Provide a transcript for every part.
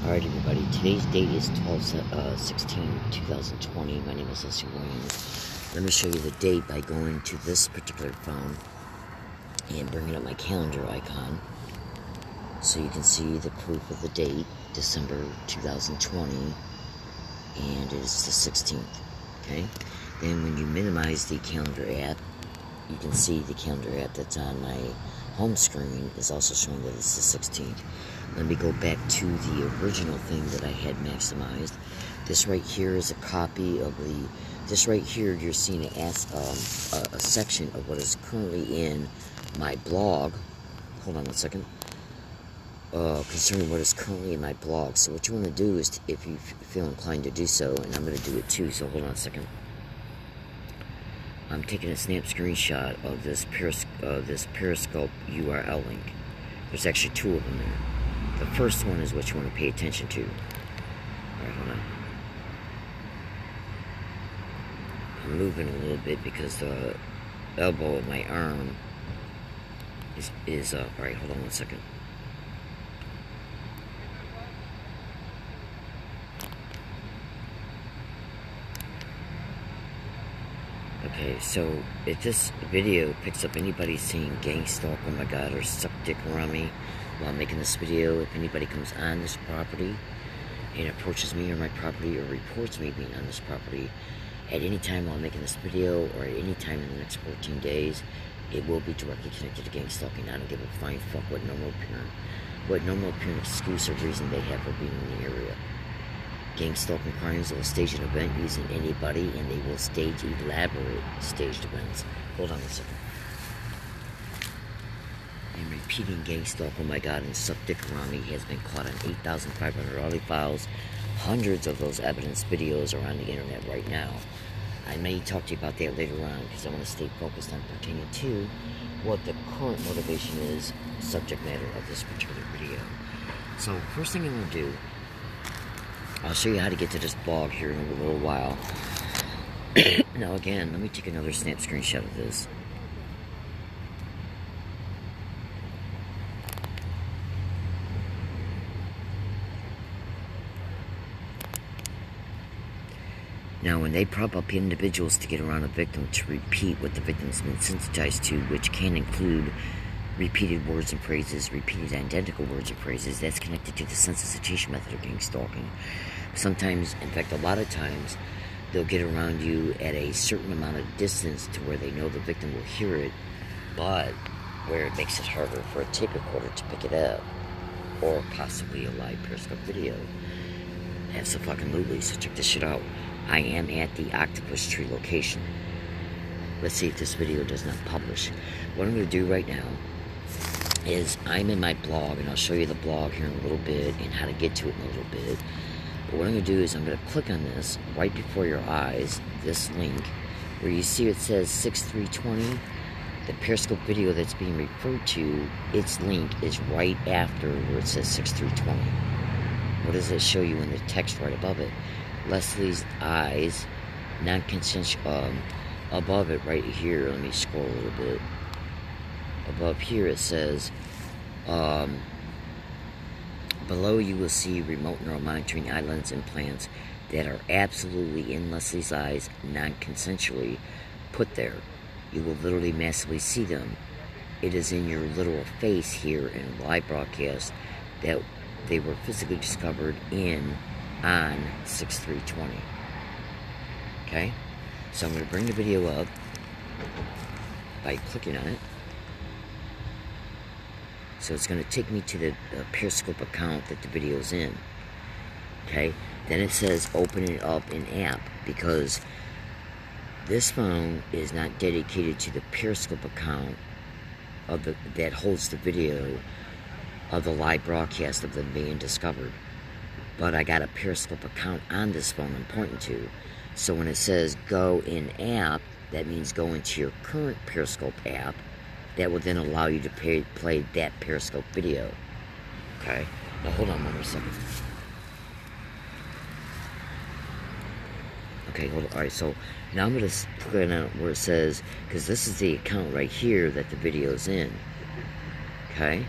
Alright everybody, today's date is 12/16/2020. My name is Leslie Williams. Let me show you the date by going to this particular phone and bringing up my calendar icon so you can see the proof of the date, December 2020, and it is the 16th. Okay? Then when you minimize the calendar app, you can see the calendar app that's on my home screen is also showing that it's the 16th. Let me go back to the original thing that I had maximized. This right here is a copy of this right here, you're seeing a section of what is currently in my blog. Hold on one second. Concerning what is currently in my blog. So what you want to do is, if you feel inclined to do so, and I'm going to do it too, so hold on a second. I'm taking a snap screenshot of this Periscope URL link. There's actually two of them there. The first one is what you want to pay attention to. Alright, hold on. I'm moving a little bit because the elbow of my arm is up. Alright, hold on one second. Okay, so if this video picks up anybody saying gang stalk, oh my god, or suck dick around me while making this video, if anybody comes on this property and approaches me or my property or reports me being on this property at any time while making this video or at any time in the next 14 days, it will be directly connected to gang stalking. I don't give a flying fuck what normal apparent excuse or reason they have for being in the area. Gang stalking crimes will stage an event using anybody, and they will stage elaborate staged events. Hold on a second. And repeating gang stalk, oh my god, and suck dick around me has been caught on 8,500 audio files. Hundreds of those evidence videos are on the internet right now. I may talk to you about that later on because I want to stay focused on pertaining to what the current motivation is, subject matter of this particular video. So, first thing I'm going to do, I'll show you how to get to this blog here in a little while. Now again, let me take another snap screenshot of this. Now when they prop up individuals to get around a victim to repeat what the victim's been sensitized to, which can include repeated words and phrases, repeated identical words and phrases, that's connected to the sensitization method of gang stalking. Sometimes, in fact, a lot of times, they'll get around you at a certain amount of distance to where they know the victim will hear it, but where it makes it harder for a tape recorder to pick it up, or possibly a live Periscope video. Absolutely, so check this shit out. I am at the Octopus Tree location. Let's see if this video does not publish. What I'm going to do right now is I'm in my blog, and I'll show you the blog here in a little bit and how to get to it in a little bit. But what I'm going to do is I'm going to click on this right before your eyes, this link, where you see it says 6320. The Periscope video that's being referred to, its link is right after where it says 6320. What does it show you in the text right above it? Leslie's eyes, non-consensual. Above it right here, let me scroll a little bit. Above here it says, below you will see remote neural monitoring eye lens implants that are absolutely in Leslie's eyes, non-consensually put there. You will literally massively see them. It is in your literal face here in a live broadcast that they were physically discovered on 6320. Okay? So I'm going to bring the video up by clicking on it. So it's going to take me to the Periscope account that the video is in. Okay? Then it says open it up in app, because this phone is not dedicated to the Periscope account of that holds the video of the live broadcast of them being discovered. But I got a Periscope account on this phone I'm pointing to. So when it says go in app, that means go into your current Periscope app. That will then allow you to play that Periscope video. Okay? Now hold on one more second. Okay, hold on. Alright, so now I'm going to click on where it says, because this is the account right here that the video's in. Okay?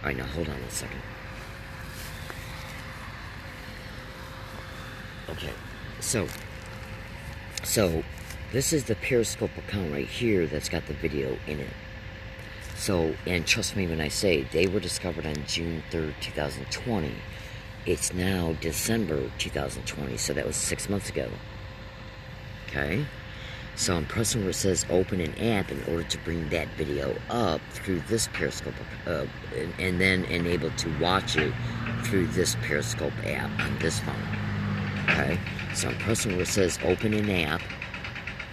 Alright, now hold on one second. Okay, so this is the Periscope account right here that's got the video in it. So, and trust me when I say they were discovered on June 3rd, 2020. It's now December 2020, so that was 6 months ago. Okay? So I'm pressing where it says open an app in order to bring that video up through this Periscope, and then enable to watch it through this Periscope app on this phone. Okay? So I'm pressing where it says open an app,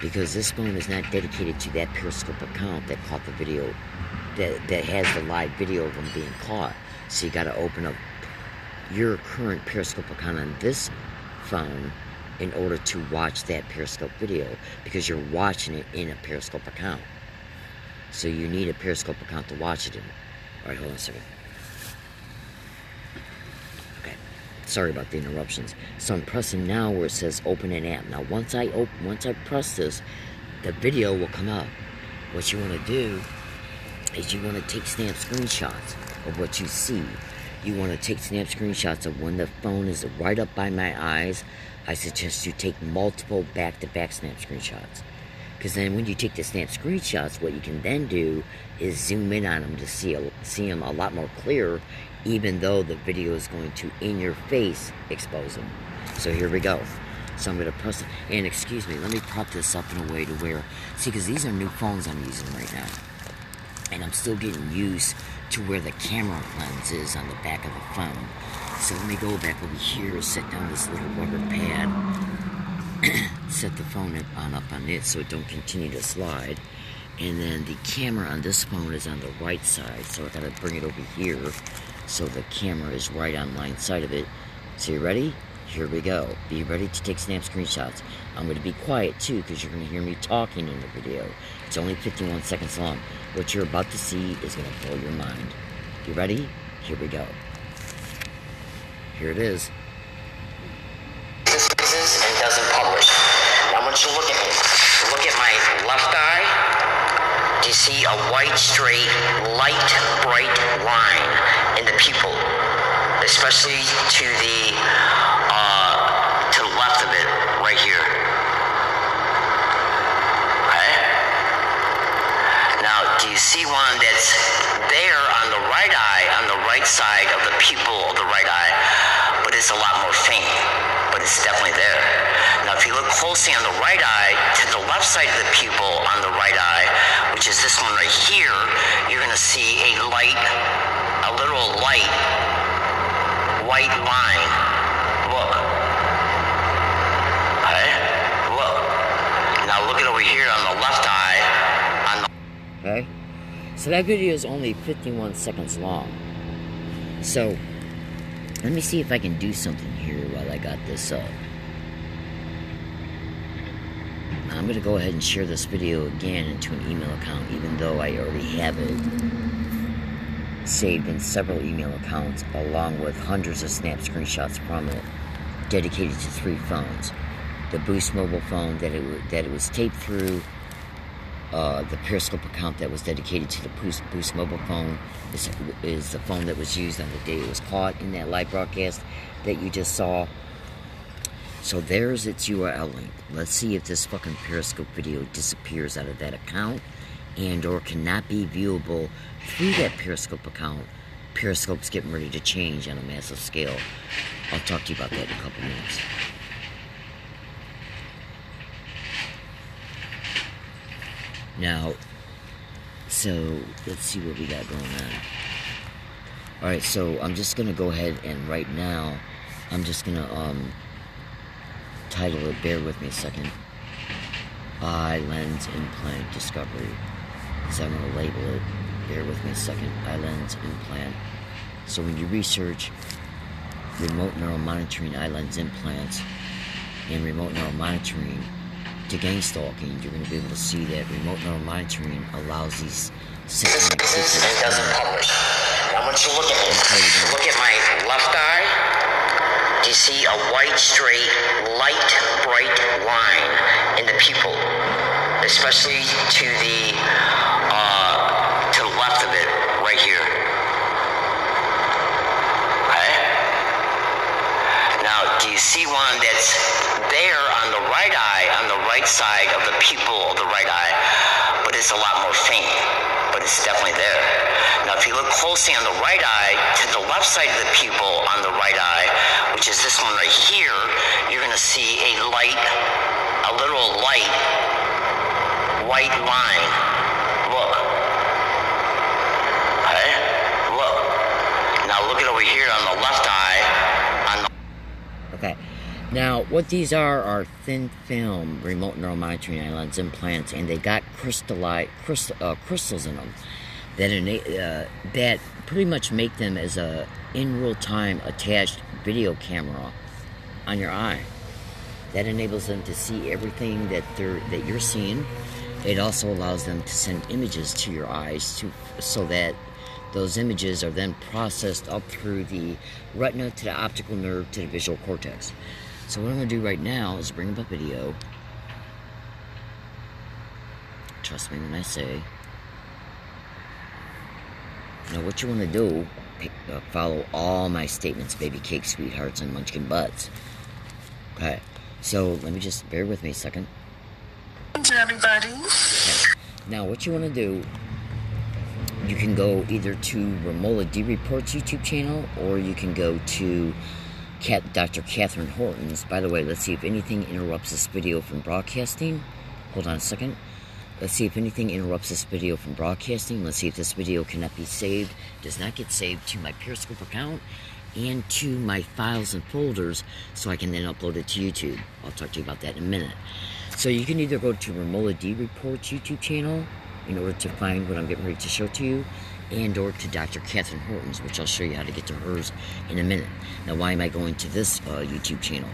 because this phone is not dedicated to that Periscope account that caught the video, that has the live video of them being caught. So you got to open up your current Periscope account on this phone in order to watch that Periscope video, because you're watching it in a Periscope account. So you need a Periscope account to watch it in. Alright, hold on a second. Okay, sorry about the interruptions. So I'm pressing now where it says open an app. Now once I press this, the video will come up. What you want to do is you want to take snap screenshots of what you see. You want to take snap screenshots of when the phone is right up by my eyes. I suggest you take multiple back-to-back snap screenshots. Because then when you take the snap screenshots, what you can then do is zoom in on them to see them a lot more clear, even though the video is going to, in your face, expose them. So here we go. So I'm going to press it. And excuse me, let me prop this up in a way to where, see, because these are new phones I'm using right now. And I'm still getting used to where the camera lens is on the back of the phone. So let me go back over here, set down this little rubber pad, set the phone up on it so it don't continue to slide. And then the camera on this phone is on the right side, so I gotta bring it over here so the camera is right on line side of it. So you ready? Here we go. Be ready to take snap screenshots. I'm going to be quiet too, because you're going to hear me talking in the video. It's only 51 seconds long. What you're about to see is going to blow your mind. You ready? Here we go. Here it is. This is and doesn't publish. Now I want you to look at me. Look at my left eye. Do you see a white, straight, light, bright line in the pupil? Especially to the left of it, right here. Okay? Now, do you see one that's there on the right eye, on the right side of the pupil of the right eye, but it's a lot more faint, but it's definitely there. Now, if you look closely on the right eye, to the left side of the pupil on the right eye, which is this one right here, you're going to see a little light, white line. Look. Okay? Look. Now look at over here on the left eye. Okay? So that video is only 51 seconds long. So, let me see if I can do something here while I got this up. I'm going to go ahead and share this video again into an email account, even though I already have it saved in several email accounts, along with hundreds of snap screenshots from it, dedicated to 3 phones. The Boost mobile phone that it was taped through, the Periscope account that was dedicated to the Boost mobile phone is the phone that was used on the day it was caught in that live broadcast that you just saw. So there's its URL link. Let's see if this fucking Periscope video disappears out of that account and or cannot be viewable through that Periscope account. Periscope's getting ready to change on a massive scale. I'll talk to you about that in a couple minutes. Now, so let's see what we got going on. Alright, so I'm just gonna go ahead and right now, I'm just gonna title it, bear with me a second, Eye Lens Implant Discovery. So I'm gonna label it, bear with me a second, eye lens implant. So when you research remote neural monitoring eye lens implants and remote neural monitoring to gang stalking, you're going to be able to see that remote neural monitoring allows these This is and doesn't publish. Now I want you to look at me. Look at my left eye. Do you see a white, straight, light, bright line in the pupil? Especially to the left of it, right here. Okay? Now, do you see one that's there on the right eye, on the right side of the pupil of the right eye, but it's a lot more faint, but it's definitely there. Now, if you look closely on the right eye, to the left side of the pupil on the right eye, which is this one right here, you're going to see a light, a little light, white line. Look. Okay? Look. Now look at over here on the left eye. Okay. Now, what these are thin film remote neural monitoring eye lens implants, and they got crystals in them that pretty much make them as a in real time attached video camera on your eye. That enables them to see everything that you're seeing. It also allows them to send images to your eyes so that those images are then processed up through the retina to the optical nerve to the visual cortex. So what I'm going to do right now is bring up a video. Trust me when I say. Now what you want to do, follow all my statements, baby cake, sweethearts, and munchkin butts. Okay, so let me just bear with me a second. To everybody. Okay. Now what you want to do, you can go either to Romola D Report's YouTube channel, or you can go to Dr. Catherine Horton's. By the way, let's see if anything interrupts this video from broadcasting. Hold on a second. Let's see if anything interrupts this video from broadcasting. Let's see if this video cannot be saved. Does not get saved to my Periscope account and to my files and folders, so I can then upload it to YouTube. I'll talk to you about that in a minute. So you can either go to Romola D Report's YouTube channel in order to find what I'm getting ready to show to you, and or to Dr. Catherine Horton's, which I'll show you how to get to hers in a minute. Now, why am I going to this YouTube channel?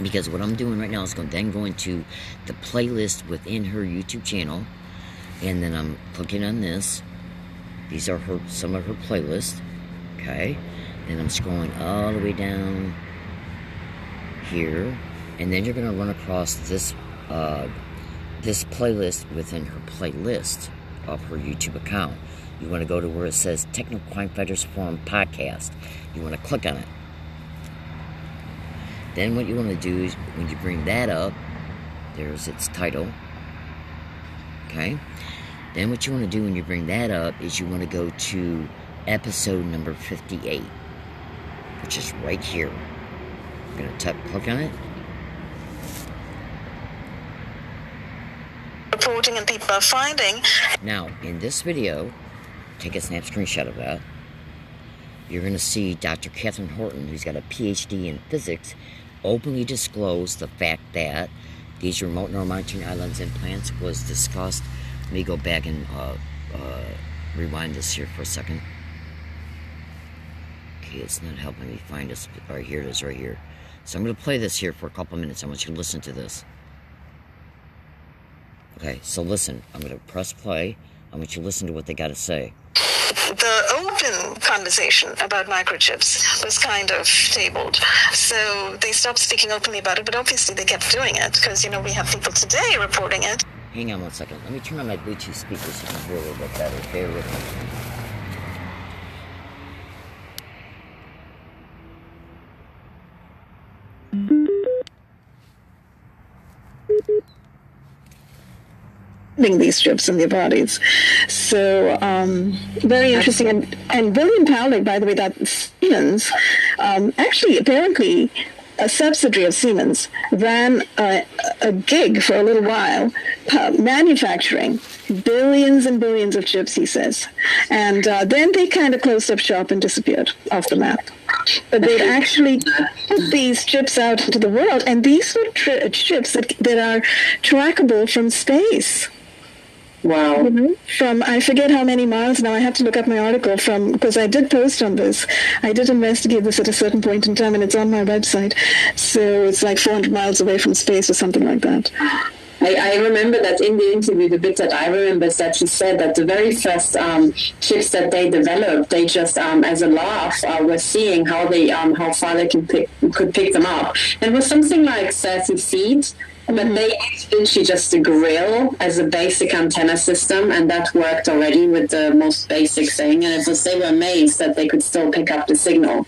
Because what I'm doing right now is then going to the playlist within her YouTube channel, and then I'm clicking on this. These are some of her playlists, okay? And I'm scrolling all the way down here, and then you're going to run across this playlist within her playlist of her YouTube account. You want to go to where it says Technical Crime Fighters Forum Podcast. You want to click on it. Then what you want to do is, when you bring that up, there's its title. Okay? Then what you want to do when you bring that up is you want to go to episode number 58, which is right here. I'm going to click on it. Reporting and people are finding. Now, in this video, take a snap screenshot of that. You're going to see Dr. Catherine Horton, who's got a PhD in physics, openly disclose the fact that these remote neural monitoring eye lens implants was discussed. Let me go back and rewind this here for a second. Okay, it's not helping me find this. Right here it is, right here. So I'm going to play this here for a couple minutes. I want you to listen to this. Okay, so listen. I'm going to press play. I want you to listen to what they got to say. The open conversation about microchips was kind of tabled. So they stopped speaking openly about it, but obviously they kept doing it because, we have people today reporting it. Hang on one second. Let me turn on my Bluetooth speaker so you can hear a little bit better. Bear with me. These chips in their bodies. So, very interesting. And William Powlett, by the way, that Siemens, actually, apparently, a subsidiary of Siemens, ran a gig for a little while, manufacturing billions and billions of chips, he says. And then they kind of closed up shop and disappeared off the map. But they'd actually put these chips out into the world, and these were chips that are trackable from space. Wow. From, I forget how many miles now, I have to look up my article because I did post on this. I did investigate this at a certain point in time, and it's on my website. So it's like 400 miles away from space or something like that. I remember that in the interview, the bit that I remember is that she said that the very first chips that they developed, they just, as a laugh, were seeing how far they could pick them up. And it was something like 30 feet But they used literally just a grill as a basic antenna system, and that worked already with the most basic thing. And they were amazed that they could still pick up the signal,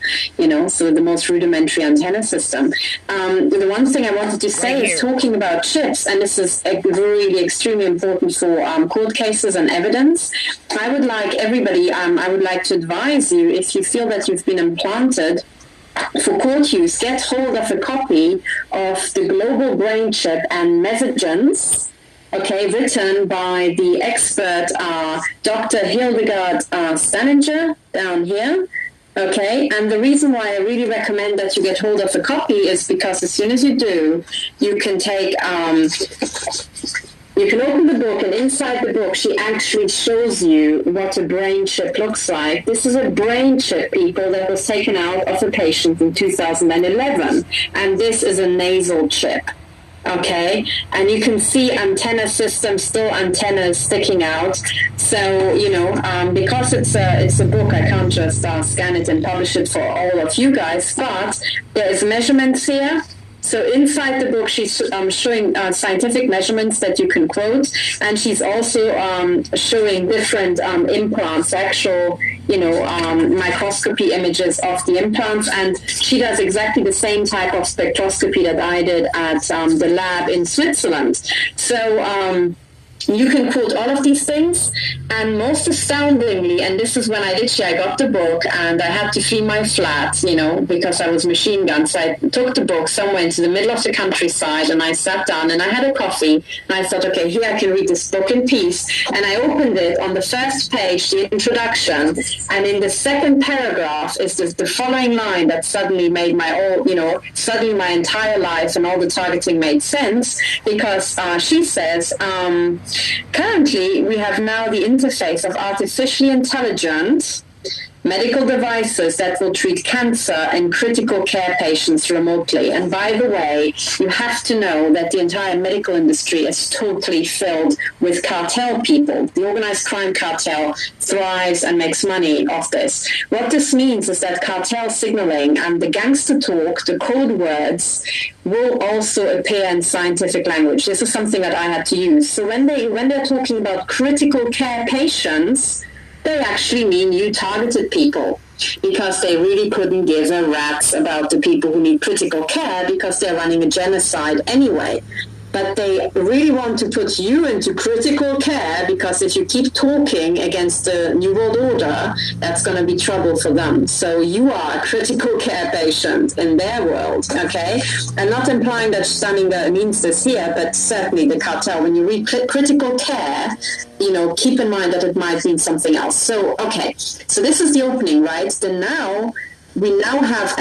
so the most rudimentary antenna system. The one thing I wanted to say is talking about chips, and this is really extremely important for court cases and evidence. I would like everybody, I would like to advise you, if you feel that you've been implanted for court use, get hold of a copy of the Global Brain Chip and Messages, written by the expert Dr. Hildegard Staninger down here. And the reason why I really recommend that you get hold of a copy is because as soon as you do, you can take... you can open the book, and inside the book, she actually shows you what a brain chip looks like. This is a brain chip, people, that was taken out of a patient in 2011. And this is a nasal chip. And you can see antenna system, still antennas sticking out. So, because it's a book, I can't just scan it and publish it for all of you guys. But there's measurements here. So inside the book, she's showing scientific measurements that you can quote, and she's also showing different implants, actual, microscopy images of the implants, and she does exactly the same type of spectroscopy that I did at the lab in Switzerland. So you can quote all of these things, and most astoundingly, and this is when I got the book, and I had to flee my flat, because I was machine gunned. So I took the book somewhere into the middle of the countryside, and I sat down, and I had a coffee, and I thought, okay, here I can read this book in peace. And I opened it. On the first page, the introduction, and in the second paragraph is the following line that suddenly made suddenly my entire life and all the targeting made sense, because she says, currently, we have now the interface of artificially intelligent medical devices that will treat cancer and critical care patients remotely. And by the way, you have to know that the entire medical industry is totally filled with cartel people. The organized crime cartel thrives and makes money off this. What this means is that cartel signaling and the gangster talk, the code words, will also appear in scientific language. This is something that I had to use. So when they're talking about critical care patients, they actually mean you targeted people, because they really couldn't give a rat's about the people who need critical care, because they're running a genocide anyway. But they really want to put you into critical care, because if you keep talking against the New World Order, that's going to be trouble for them. So you are a critical care patient in their world, I'm not implying that Staninger means this here, but certainly the cartel, when you read critical care, keep in mind that it might mean something else. So, so this is the opening, right? We now have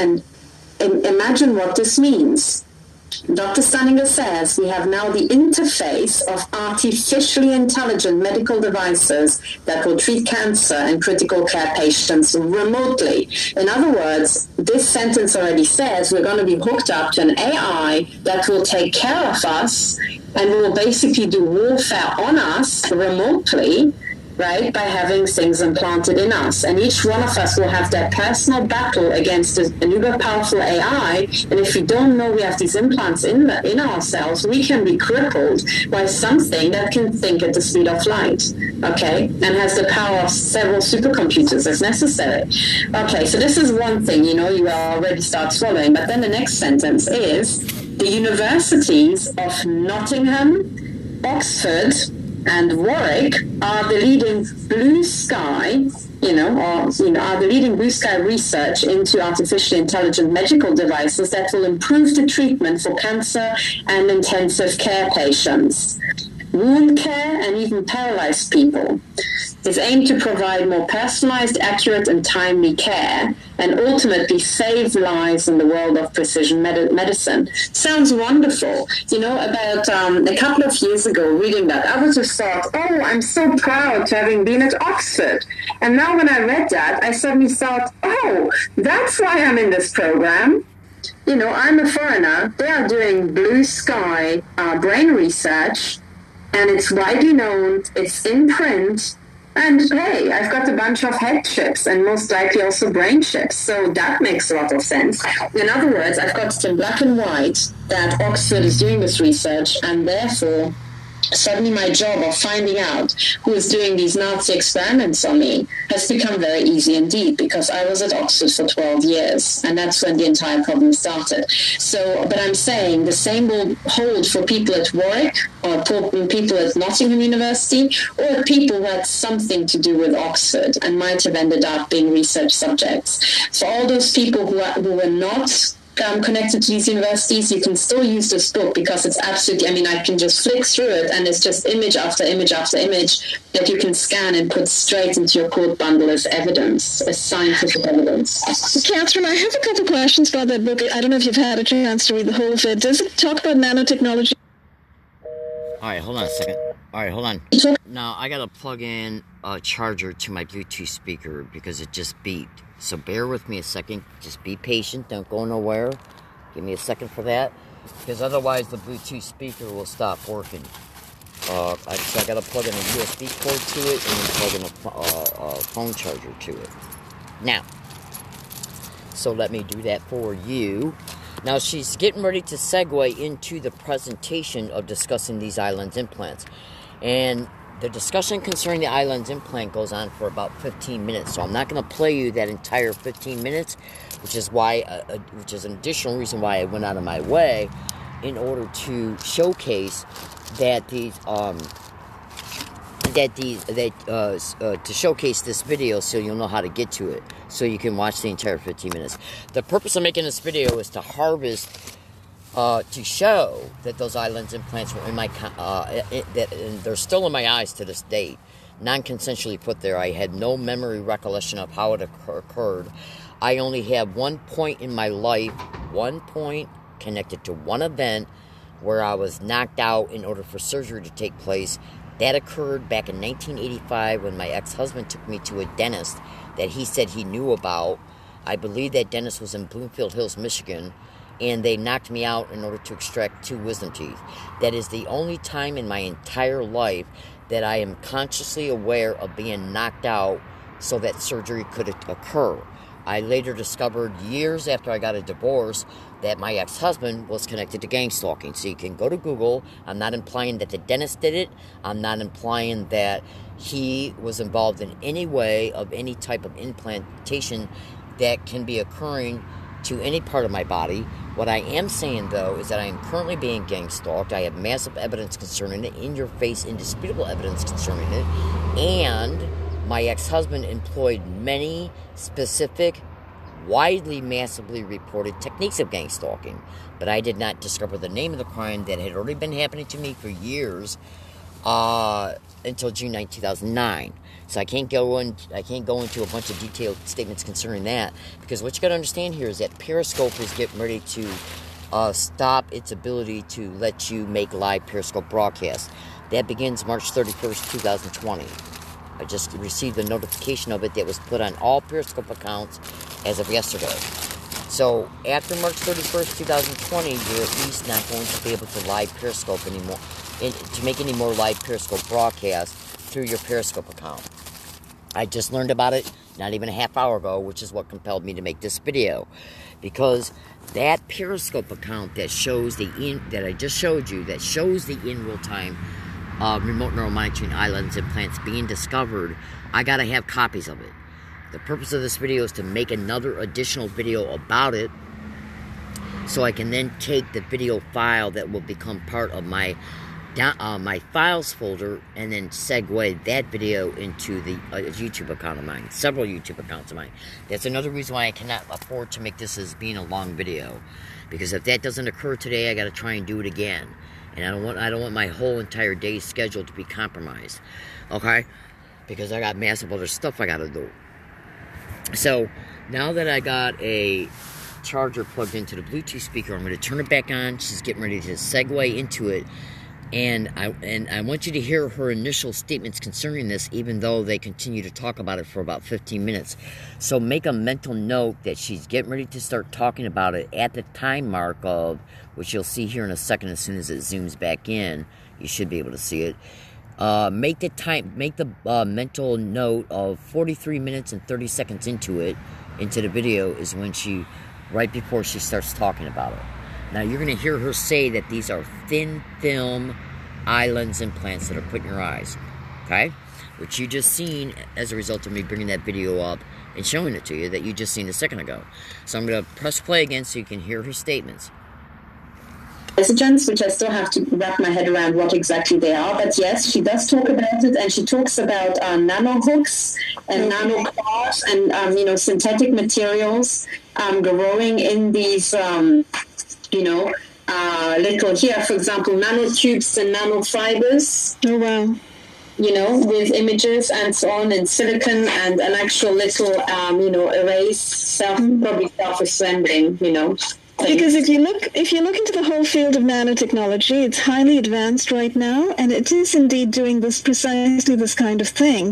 imagine what this means. Dr. Staninger says we have now the interface of artificially intelligent medical devices that will treat cancer and critical care patients remotely. In other words, this sentence already says we're going to be hooked up to an AI that will take care of us and will basically do warfare on us remotely, right, by having things implanted in us. And each one of us will have their personal battle against an uber powerful AI. And if we don't know we have these implants in ourselves, we can be crippled by something that can think at the speed of light, and has the power of several supercomputers if necessary. So this is one thing, you already start swallowing. But then the next sentence is, the universities of Nottingham, Oxford, and Warwick are the leading blue sky, are the leading blue sky research into artificially intelligent medical devices that will improve the treatment for cancer and intensive care patients, wound care, and even paralyzed people. Is aimed to provide more personalized, accurate, and timely care, and ultimately save lives in the world of precision medicine. Sounds wonderful. About a couple of years ago, reading that, I would have thought, oh, I'm so proud to having been at Oxford. And now when I read that, I suddenly thought, oh, that's why I'm in this program. I'm a foreigner. They are doing blue sky brain research, and it's widely known, it's in print, And hey, I've got a bunch of head chips and most likely also brain chips, so that makes a lot of sense. In other words, I've got in black and white that Oxford is doing this research, and therefore suddenly my job of finding out who is doing these Nazi experiments on me has become very easy indeed, because I was at Oxford for 12 years, and that's when the entire problem started. So, but I'm saying the same will hold for people at Warwick, or people at Nottingham University, or people who had something to do with Oxford and might have ended up being research subjects. For all those people who were not connected to these universities, you can still use this book, because it's absolutely, I mean, I can just flick through it and it's just image after image after image that you can scan and put straight into your court bundle as evidence, as scientific evidence. Catherine, I have a couple questions about that book. I don't know if you've had a chance to read the whole of it. Does it talk about nanotechnology? All right, hold on a second. All right, hold on. Now, I got to plug in a charger to my Bluetooth speaker because it just beeped. So bear with me a second. Just be patient. Don't go nowhere. Give me a second for that. Because otherwise the Bluetooth speaker will stop working. So I got to plug in a USB cord to it and then plug in a phone charger to it. Now, so let me do that for you. Now, she's getting ready to segue into the presentation of discussing these islands implants. And the discussion concerning the islands implant goes on for about 15 minutes. So I'm not going to play you that entire 15 minutes, which is an additional reason why I went out of my way in order to showcase that to showcase this video so you'll know how to get to it, so you can watch the entire 15 minutes. The purpose of making this video is to harvest, to show that those islands implants were in my, and they're still in my eyes to this date, non-consensually put there. I had no memory recollection of how it occurred. I only have one point in my life, one point connected to one event where I was knocked out in order for surgery to take place. That occurred back in 1985 when my ex-husband took me to a dentist that he said he knew about. I believe that dentist was in Bloomfield Hills, Michigan, and they knocked me out in order to extract 2 wisdom teeth. That is the only time in my entire life that I am consciously aware of being knocked out so that surgery could occur. I later discovered, years after I got a divorce, that my ex-husband was connected to gang stalking. So you can go to Google. I'm not implying that the dentist did it. I'm not implying that he was involved in any way of any type of implantation that can be occurring to any part of my body. What I am saying, though, is that I am currently being gang stalked. I have massive evidence concerning it, in-your-face, indisputable evidence concerning it, and my ex-husband employed many specific, widely, massively reported techniques of gang stalking. But I did not discover the name of the crime that had already been happening to me for years until June 9, 2009. So I can't go into a bunch of detailed statements concerning that, because what you got to understand here is that Periscope is getting ready to stop its ability to let you make live Periscope broadcasts. That begins March 31st, 2020. I just received a notification of it that was put on all Periscope accounts as of yesterday. So after March 31st, 2020, you're at least not going to be able to live Periscope anymore, to make any more live Periscope broadcasts through your Periscope account. I just learned about it not even a half hour ago, which is what compelled me to make this video. Because that Periscope account that shows that I just showed you, that shows the in real time remote neural monitoring islands implants being discovered, I gotta have copies of it. The purpose of this video is to make another additional video about it, so I can then take the video file that will become part of my files folder and then segue that video into the YouTube account of mine, several YouTube accounts of mine. That's another reason why I cannot afford to make this as being a long video, because if that doesn't occur today, I got to try and do it again, and I don't want my whole entire day's schedule to be compromised, okay? Because I got massive other stuff I got to do. So now that I got a charger plugged into the Bluetooth speaker, I'm going to turn it back on. She's getting ready to segue into it. And I want you to hear her initial statements concerning this, even though they continue to talk about it for about 15 minutes. So make a mental note that she's getting ready to start talking about it at the time mark of, which you'll see here in a second as soon as it zooms back in. You should be able to see it. Make the mental note of 43 minutes and 30 seconds into the video is when right before she starts talking about it. Now you're going to hear her say that these are thin film eye lens implants that are put in your eyes, okay? Which you just seen as a result of me bringing that video up and showing it to you that you just seen a second ago. So I'm going to press play again so you can hear her statements. Which I still have to wrap my head around what exactly they are. But yes, she does talk about it, and she talks about nano hooks and nano cars and synthetic materials growing in these little here, for example, nanotubes and nanofibers. Oh wow. With images and so on, and silicon and an actual little erase, probably self-assembling, things. Because if you look into the whole field of nanotechnology, it's highly advanced right now, and it is indeed doing precisely this kind of thing.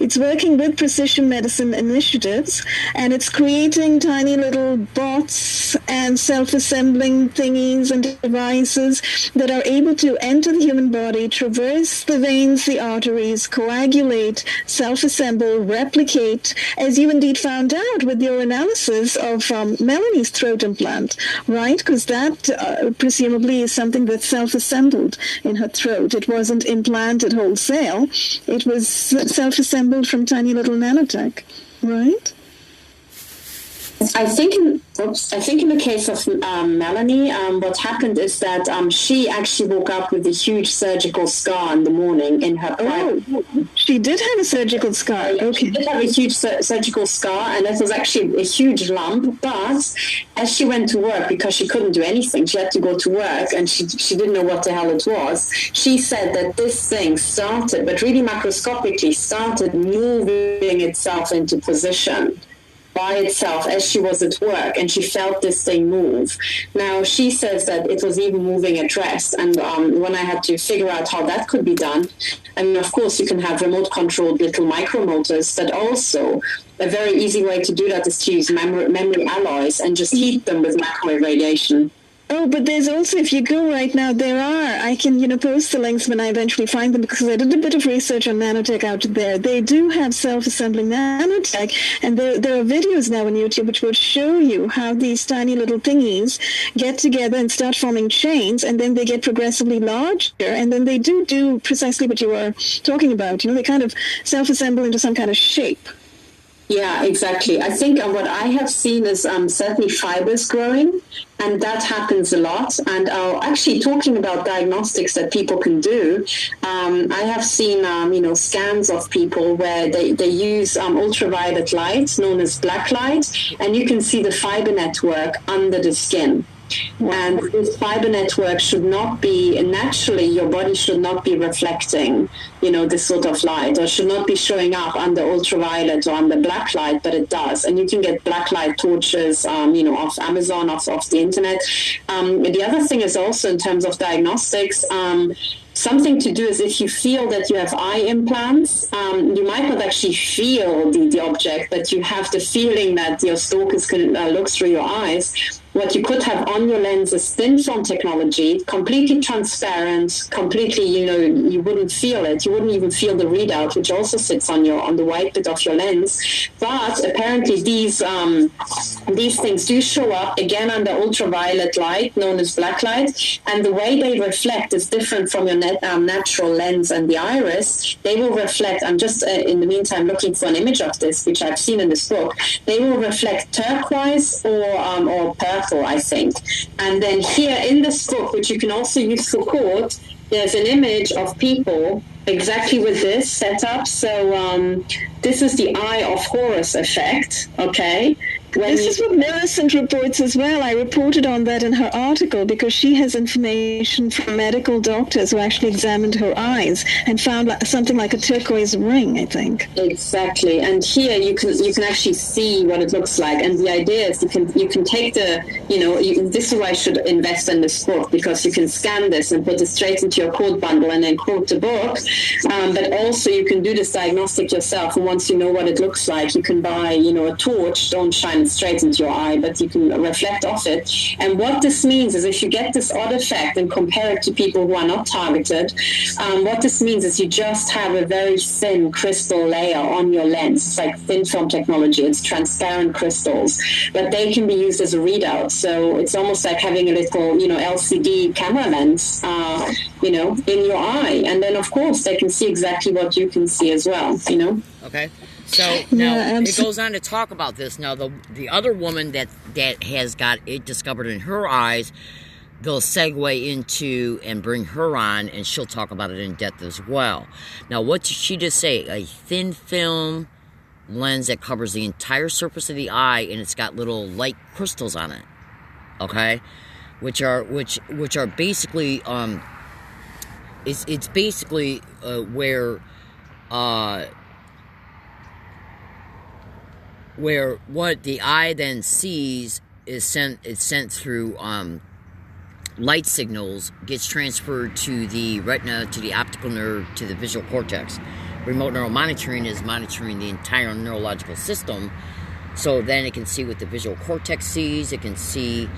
It's working with precision medicine initiatives, and it's creating tiny little bots and self-assembling thingies and devices that are able to enter the human body, traverse the veins, the arteries, coagulate, self-assemble, replicate, as you indeed found out with your analysis of Melanie's throat implant. Right? Because that presumably is something that's self-assembled in her throat. It wasn't implanted wholesale. It was self-assembled from tiny little nanotech. Right? I think in the case of Melanie, what happened is that she actually woke up with a huge surgical scar in the morning in her private room. She did have a surgical scar. Okay. She did have a huge surgical scar, and it was actually a huge lump. But as she went to work, because she couldn't do anything, she had to go to work, and she didn't know what the hell it was. She said that this thing started, but really macroscopically, started moving itself into position by itself as she was at work, and she felt this thing move. Now, she says that it was even moving at rest, and when I had to figure out how that could be done, I mean, of course, you can have remote-controlled little micromotors, but also a very easy way to do that is to use memory alloys and just heat them with microwave radiation. Oh, but there's also, if you go right now, I can, post the links when I eventually find them, because I did a bit of research on nanotech out there. They do have self-assembling nanotech, and there are videos now on YouTube which will show you how these tiny little thingies get together and start forming chains, and then they get progressively larger, and then they do precisely what you were talking about. They kind of self-assemble into some kind of shape. Yeah, exactly. I think what I have seen is certainly fibers growing, and that happens a lot. And actually talking about diagnostics that people can do, I have seen, scans of people where they use ultraviolet light, known as black light, and you can see the fiber network under the skin. And this fiber network should not be, naturally, your body should not be reflecting, this sort of light, or should not be showing up under ultraviolet or under black light, but it does. And you can get black light torches, off Amazon, off the internet. The other thing is also in terms of diagnostics, something to do is if you feel that you have eye implants, you might not actually feel the object, but you have the feeling that your stalkers can look through your eyes. What you could have on your lens is thin film technology, completely transparent, completely, you wouldn't feel it. You wouldn't even feel the readout, which also sits on the white bit of your lens. But apparently these things do show up, again, under ultraviolet light, known as black light. And the way they reflect is different from your natural lens and the iris. They will reflect, I'm just in the meantime looking for an image of this, which I've seen in this book. They will reflect turquoise or purple, I think. And then here in this book, which you can also use for court, there's an image of people exactly with this setup. So this is the Eye of Horus effect, okay? This is what Millicent reports as well. I reported on that in her article because she has information from medical doctors who actually examined her eyes and found something like a turquoise ring, I think. Exactly. And here you can actually see what it looks like. And the idea is you can take this is why I should invest in this book, because you can scan this and put it straight into your quote bundle and then quote the book. But also you can do this diagnostic yourself. And once you know what it looks like, you can buy, a torch. Don't shine shine straight into your eye, but you can reflect off it. And what this means is if you get this odd effect and compare it to people who are not targeted, what this means is you just have a very thin crystal layer on your lens. It's like thin film technology. It's transparent crystals, but they can be used as a readout. So it's almost like having a little, LCD camera lens, in your eye. And then, of course, they can see exactly what you can see as well, Okay. So now it goes on to talk about this. Now the other woman that has got it discovered in her eyes, they'll segue into and bring her on, and she'll talk about it in depth as well. Now, what did she just say? A thin film lens that covers the entire surface of the eye, and it's got little light crystals on it. Okay, which are basically it's basically where what the eye then sees is sent through light signals, gets transferred to the retina, to the optical nerve, to the visual cortex. Remote neural monitoring is monitoring the entire neurological system, so then it can see what the visual cortex sees, it can see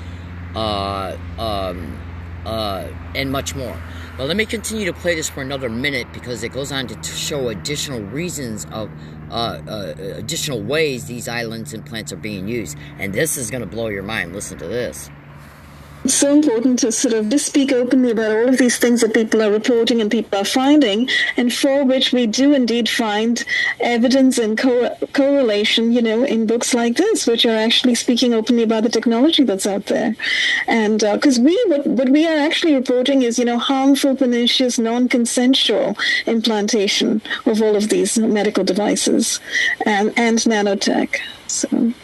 and much more. But let me continue to play this for another minute, because it goes on to show additional reasons of additional ways these eye lens implants are being used. And this is going to blow your mind. Listen to this. It's so important to sort of just speak openly about all of these things that people are reporting and people are finding, and for which we do indeed find evidence and correlation, in books like this, which are actually speaking openly about the technology that's out there. And because what we are actually reporting is, harmful, pernicious, non-consensual implantation of all of these medical devices and nanotech. So.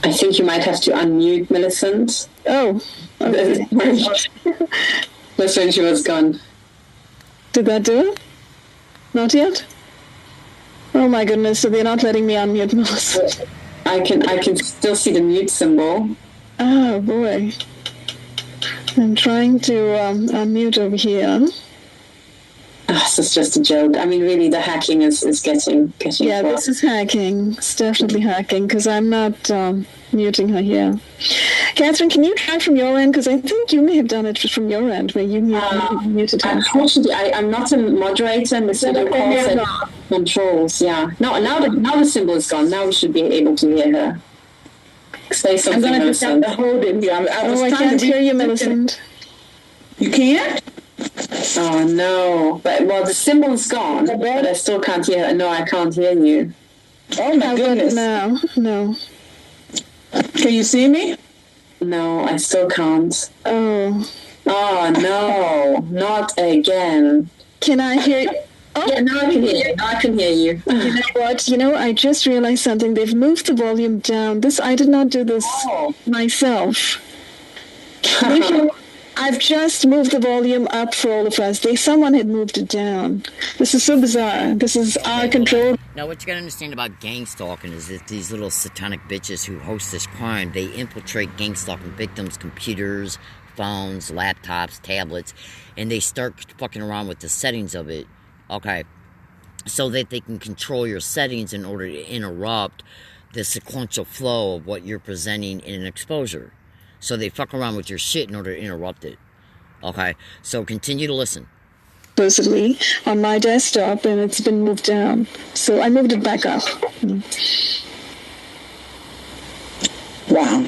I think you might have to unmute Millicent. Oh, okay. That's when she was gone. Did that do it? Not yet? Oh my goodness, so they're not letting me unmute Millicent. I can still see the mute symbol. Oh boy. I'm trying to unmute over here. This is just a joke. I mean, really, the hacking is getting yeah, far. This is hacking. It's definitely hacking, because I'm not muting her here. Catherine, can you try from your end? Because I think you may have done it from your end, where you muted her. Unfortunately, I'm not a moderator, and the video call said controls. Yeah. No, now the symbol is gone. Now we should be able to hear her. Say something. I'm going to put the hold in here. I can't hear you, Millicent. You can't? Oh no! But the symbol's gone, but I still can't hear. No, I can't hear you. Oh my goodness! No. Can you see me? No, I still can't. Oh no! Not again. Can I hear you? Oh, yeah, now I can hear you. Now I can hear you. You know what? I just realized something. They've moved the volume down. I did not do this myself. I've just moved the volume up for all of us. Someone had moved it down. This is so bizarre. This is our control. Now, what you gotta understand about gang stalking is that these little satanic bitches who host this crime, they infiltrate gang stalking victims' computers, phones, laptops, tablets, and they start fucking around with the settings of it, okay, so that they can control your settings in order to interrupt the sequential flow of what you're presenting in an exposure. So they fuck around with your shit in order to interrupt it. Okay? So continue to listen. Supposedly on my desktop, and it's been moved down. So I moved it back up. Wow.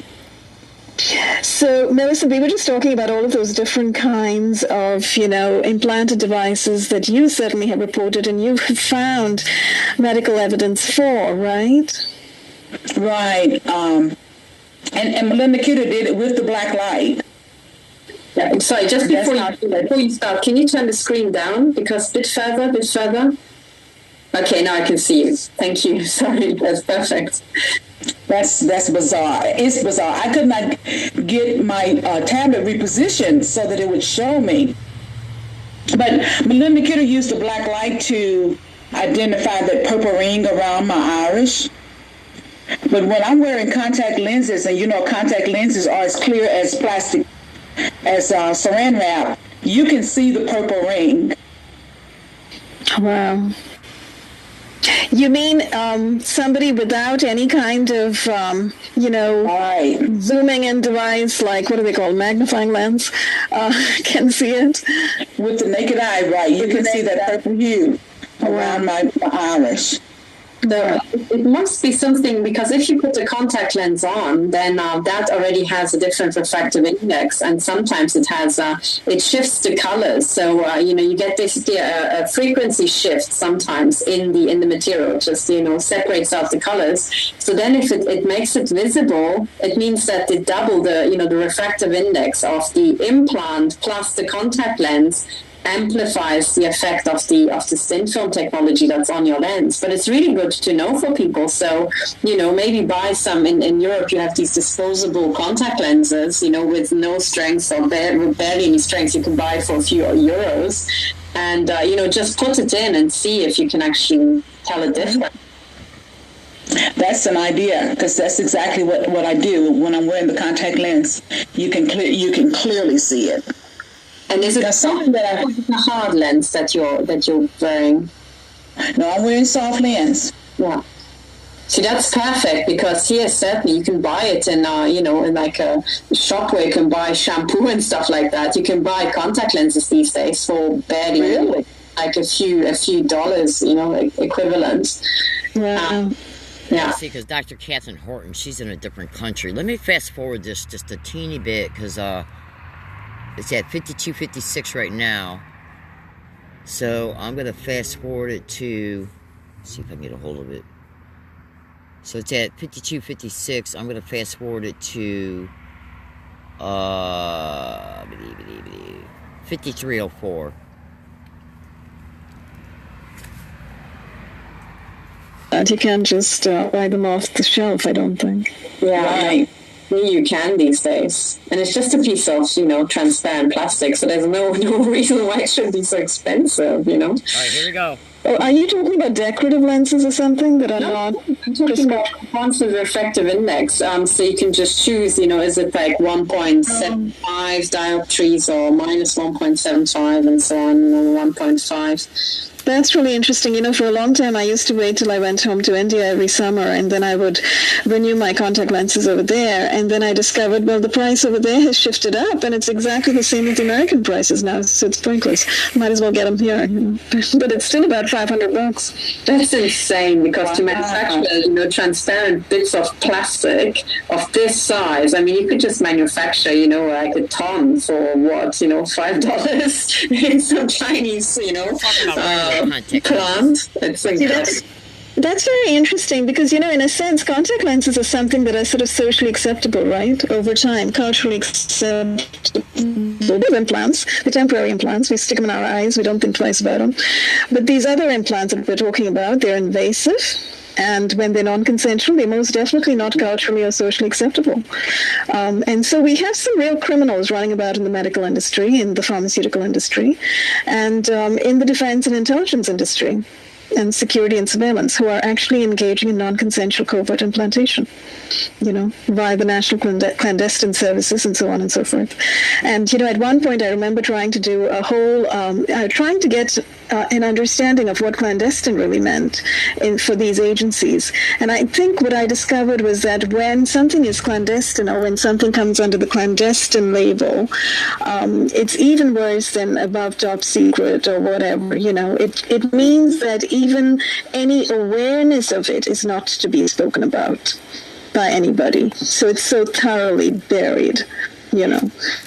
So, Melissa, we were just talking about all of those different kinds of, implanted devices that you certainly have reported and you have found medical evidence for, right? Right. And Melinda Kidder did it with the black light. Yeah, sorry, just before you start, can you turn the screen down? Because bit further. Okay, now I can see you. Thank you. Sorry, that's perfect. That's bizarre. It's bizarre. I could not get my tablet repositioned so that it would show me. But Melinda Kidder used the black light to identify that purple ring around my iris. But when I'm wearing contact lenses, and contact lenses are as clear as plastic, as saran wrap, you can see the purple ring. Wow. You mean somebody without any kind of, Right. zooming in device, like what do they call magnifying lens, can see it? With the naked eye, right, you can see that purple hue around my iris. So it must be something, because if you put a contact lens on, then that already has a different refractive index, and sometimes it has it shifts the colors. So you get basically a frequency shift sometimes in the material. It just separates out the colors. So then if it makes it visible, it means that it double the refractive index of the implant plus the contact lens amplifies the effect of the thin film technology that's on your lens. But it's really good to know for people. So, maybe buy some. In Europe, you have these disposable contact lenses, with no strength or with barely any strength. You can buy for a few euros. And, just put it in and see if you can actually tell a difference. That's an idea, because that's exactly what I do when I'm wearing the contact lens. You can clearly see it. And is it something that a hard lens that you're wearing? No, I'm wearing soft lens. Yeah. See, that's perfect, because here certainly you can buy it in in like a shop where you can buy shampoo and stuff like that. You can buy contact lenses these days for barely like a few dollars, equivalent. Wow. Yeah. See, because Dr. Catherine Horton, she's in a different country. Let me fast forward this just a teeny bit, because it's at 52:56 right now. So I'm going to fast forward it to, see if I can get a hold of it. So it's at 52:56. I'm going to fast forward it to 53:04. And you can't just buy them off the shelf, I don't think. Yeah. Right. You can these days, and it's just a piece of transparent plastic, so there's no reason why it should be so expensive. All right, here we go. Oh, are you talking about decorative lenses or something that are not? I'm talking about constant refractive index. So you can just choose. Is it like 1.75 dioptries or minus 1.75 and so on, 1.5. That's really interesting. For a long time I used to wait till I went home to India every summer, and then I would renew my contact lenses over there. And then I discovered, well, the price over there has shifted up, and it's exactly the same as the American prices now, so it's pointless. Might as well get them here. But it's still about $500. That's insane, because to manufacture, transparent bits of plastic of this size, I mean, you could just manufacture, like a ton for what, $5 in some Chinese, plant. It's incredible. That's very interesting, because, in a sense, contact lenses are something that are sort of socially acceptable, right? Over time, culturally acceptable. Implants, the temporary implants, we stick them in our eyes, we don't think twice about them. But these other implants that we're talking about, they're invasive. And when they're non-consensual, they're most definitely not culturally or socially acceptable. And so we have some real criminals running about in the medical industry, in the pharmaceutical industry, and in the defense and intelligence industry, and security and surveillance, who are actually engaging in non-consensual covert implantation, via the national clandestine services and so on and so forth. And, at one point I remember trying to do a whole, trying to get an understanding of what clandestine really meant for these agencies. And I think what I discovered was that when something is clandestine, or when something comes under the clandestine label, it's even worse than above top secret or whatever. It means that even any awareness of it is not to be spoken about by anybody. So it's so thoroughly buried.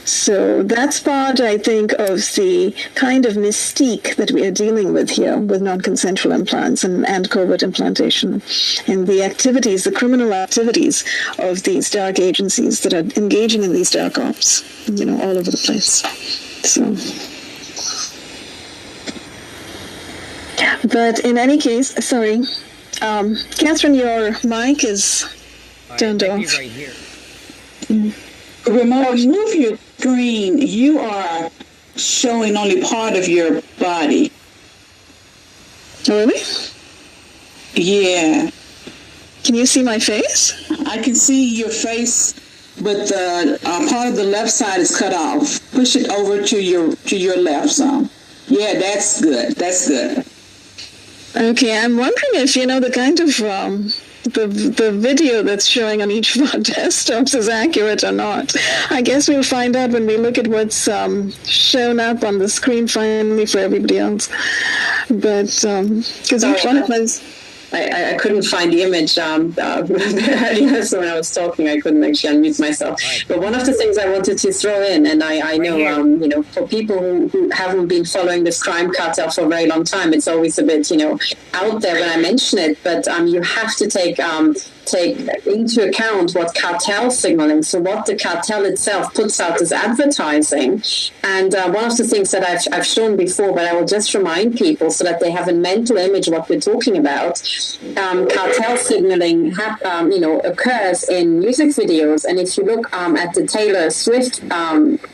So that's part, I think, of the kind of mystique that we are dealing with here with non-consensual implants and covert implantation, and the activities, the criminal activities of these dark agencies that are engaging in these dark ops, all over the place. So, but in any case, sorry, Catherine, your mic is turned off. Right here. Ramon, move your screen. You are showing only part of your body. Really? Yeah. Can you see my face? I can see your face, but the part of the left side is cut off. Push it over to your left some. Yeah, that's good. That's good. Okay, I'm wondering if the kind of the video that's showing on each of our desktops is accurate or not. I guess we'll find out when we look at what's shown up on the screen finally for everybody else. But because each one of us. I couldn't find the image earlier, so when I was talking, I couldn't actually unmute myself. Right. But one of the things I wanted to throw in, and I know, for people who haven't been following this crime cartel for a very long time, it's always a bit, out there when I mention it. But you have to take into account what cartel signaling, so what the cartel itself puts out as advertising. And one of the things that I've shown before, but I will just remind people so that they have a mental image of what we're talking about. Cartel signaling occurs in music videos, and if you look at the Taylor Swift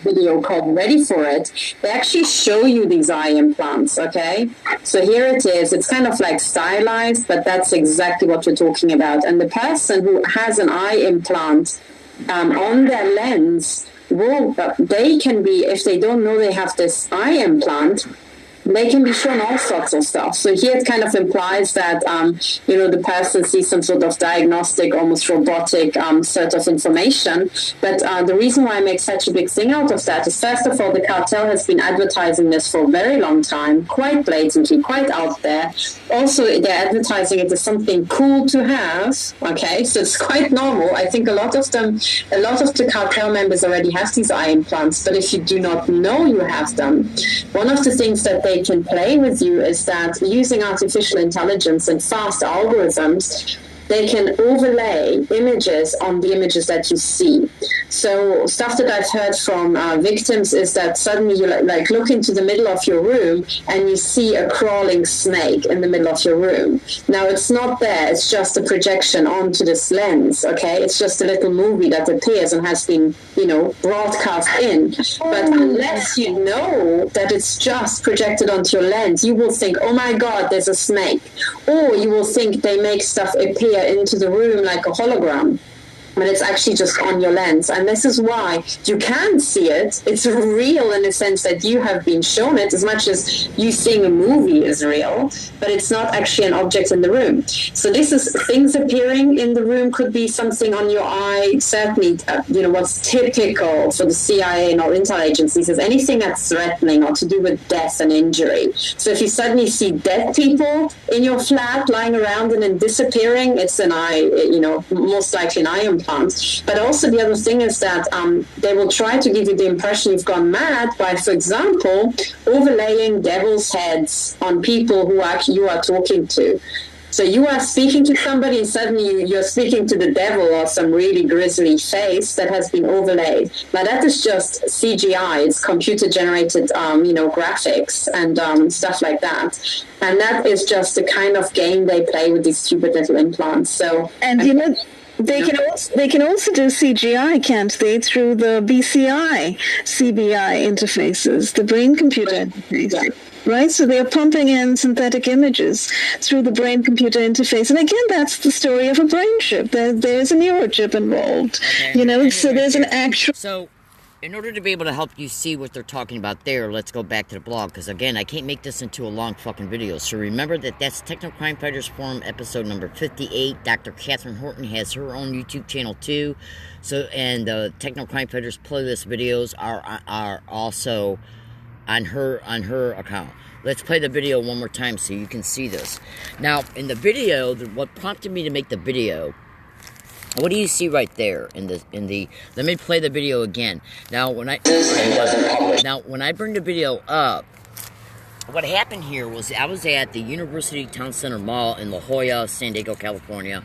video called Ready for It, they actually show you these eye implants. Okay, so here it is. It's kind of like stylized, but that's exactly what we're talking about. And the person who has an eye implant on their lens, they can be, if they don't know they have this eye implant, they can be shown all sorts of stuff. So here it kind of implies that, the person sees some sort of diagnostic, almost robotic sort of information. But the reason why I make such a big thing out of that is, first of all, the cartel has been advertising this for a very long time, quite blatantly, quite out there. Also, they're advertising it as something cool to have. Okay, so it's quite normal. I think a lot of the cartel members already have these eye implants. But if you do not know you have them, one of the things that they can play with you is that using artificial intelligence and fast algorithms, they can overlay images on the images that you see. So stuff that I've heard from victims is that suddenly you look into the middle of your room and you see a crawling snake in the middle of your room. Now it's not there, it's just a projection onto this lens, okay? It's just a little movie that appears and has been, broadcast in. But unless you know that it's just projected onto your lens, you will think, oh my God, there's a snake. Or you will think they make stuff appear into the room like a hologram, but it's actually just on your lens. And this is why you can see it. It's real in the sense that you have been shown it, as much as you seeing a movie is real, but it's not actually an object in the room. So this is things appearing in the room, could be something on your eye. Certainly, what's typical for the CIA and all intel agencies is anything that's threatening or to do with death and injury. So if you suddenly see dead people in your flat lying around and then disappearing, it's an eye, most likely an eye implant. But also the other thing is that they will try to give you the impression you've gone mad by, for example, overlaying devil's heads on people who you are talking to. So you are speaking to somebody and suddenly you're speaking to the devil or some really grisly face that has been overlaid. Now that is just CGI. It's computer-generated, graphics and stuff like that. And that is just the kind of game they play with these stupid little implants. So, they can also do CGI, can't they, through the BCI, CBI interfaces, the brain-computer interface. Yeah. Right? So they're pumping in synthetic images through the brain-computer interface. And again, that's the story of a brain chip. There's a neurochip involved. Okay. So there's an actual... So, in order to be able to help you see what they're talking about there, let's go back to the blog, because again, I can't make this into a long fucking video. So remember that's Techno Crime Fighters Forum episode number 58. Dr. Catherine Horton has her own YouTube channel too. So, and the Techno Crime Fighters playlist videos are also on her account. Let's play the video one more time so you can see this. Now, in the video, what prompted me to make the video, what do you see right there in the let me play the video again. Now when I bring the video up, what happened here was I was at the University Town Center Mall in La Jolla, San Diego, California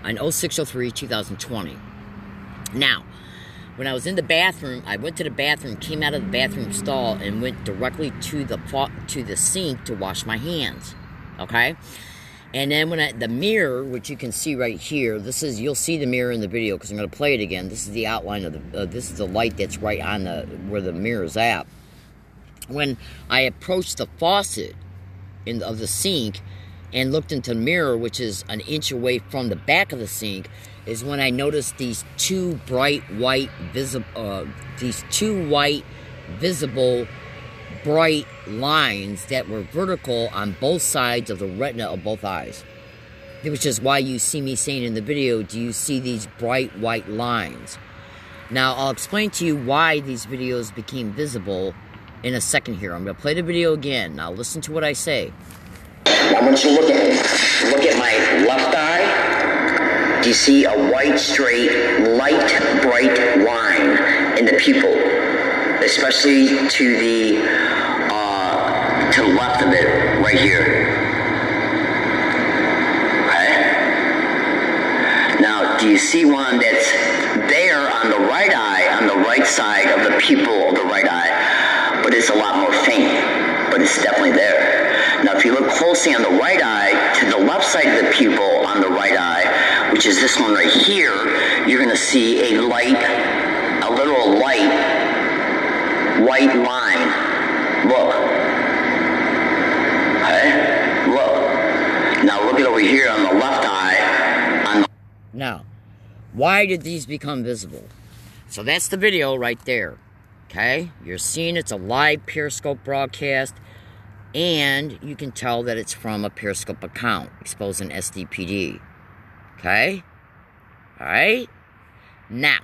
on 06/03/2020. Now, when I was in the bathroom, I went to the bathroom, came out of the bathroom stall and went directly to the sink to wash my hands. Okay? And then the mirror, which you can see right here, you'll see the mirror in the video because I'm going to play it again. This is the outline of this is the light that's right on where the mirror is at. When I approached the faucet of the sink and looked into the mirror, which is an inch away from the back of the sink, is when I noticed these two white visible bright lines that were vertical on both sides of the retina of both eyes. Which is why you see me saying in the video, do you see these bright white lines? Now, I'll explain to you why these videos became visible in a second here. I'm going to play the video again. Now, listen to what I say. Now, I want you to look at my left eye. Do you see a white, straight, light, bright line in the pupil? Especially to the left of it, right here. Okay? Now, do you see one that's there on the right eye, on the right side of the pupil of the right eye, but it's a lot more faint, but it's definitely there. Now, if you look closely on the right eye, to the left side of the pupil on the right eye, which is this one right here, you're going to see a little light, white line. Look. Okay? Look. Now look at over here on the left eye. Now, why did these become visible? So that's the video right there. Okay? You're seeing it's a live Periscope broadcast, and you can tell that it's from a Periscope account exposing SDPD. Okay? Alright? Now,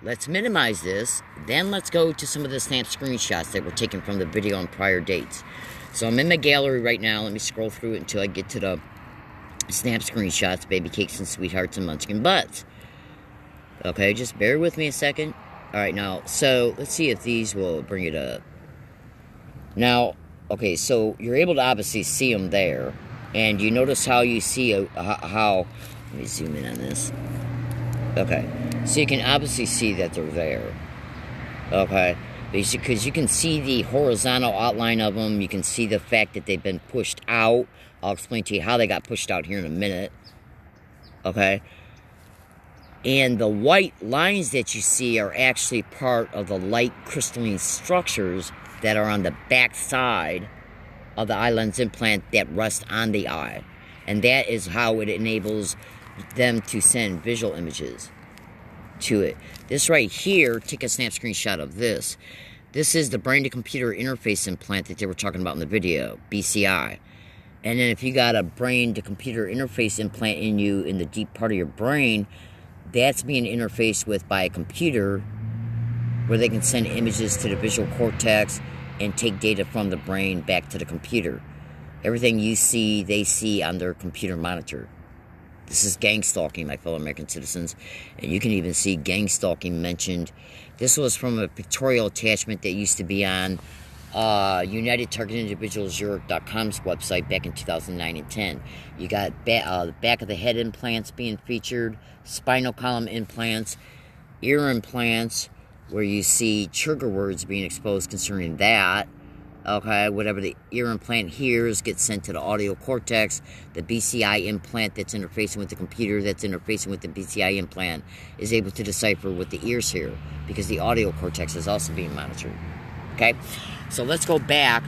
let's minimize this, then let's go to some of the snap screenshots that were taken from the video on prior dates. So I'm in my gallery right now. Let me scroll through it until I get to the snap screenshots, baby cakes and sweethearts and munchkin butts. Okay, just bear with me a second. Alright, now, so let's see if these will bring it up. Now, okay, so you're able to obviously see them there. And you notice how you see how... Let me zoom in on this. Okay, so you can obviously see that they're there. Okay, because you can see the horizontal outline of them. You can see the fact that they've been pushed out. I'll explain to you how they got pushed out here in a minute. Okay, and the white lines that you see are actually part of the light crystalline structures that are on the back side of the eye lens implant that rest on the eye. And that is how it enables them to send visual images to it. This right here, take a snap screenshot of this. This is the brain-to-computer interface implant that they were talking about in the video, BCI. And then if you got a brain-to-computer interface implant in you in the deep part of your brain, that's being interfaced with by a computer where they can send images to the visual cortex and take data from the brain back to the computer. Everything you see, they see on their computer monitor. This is gang stalking, my fellow American citizens. And you can even see gang stalking mentioned. This was from a pictorial attachment that used to be on UnitedTargetIndividualsEurope.com's website back in 2009 and 10. You got the back of the head implants being featured, spinal column implants, ear implants, where you see trigger words being exposed concerning that. Okay, whatever the ear implant hears gets sent to the audio cortex. The BCI implant that's interfacing with the computer that's interfacing with the BCI implant is able to decipher what the ears hear, because the audio cortex is also being monitored. Okay, so let's go back.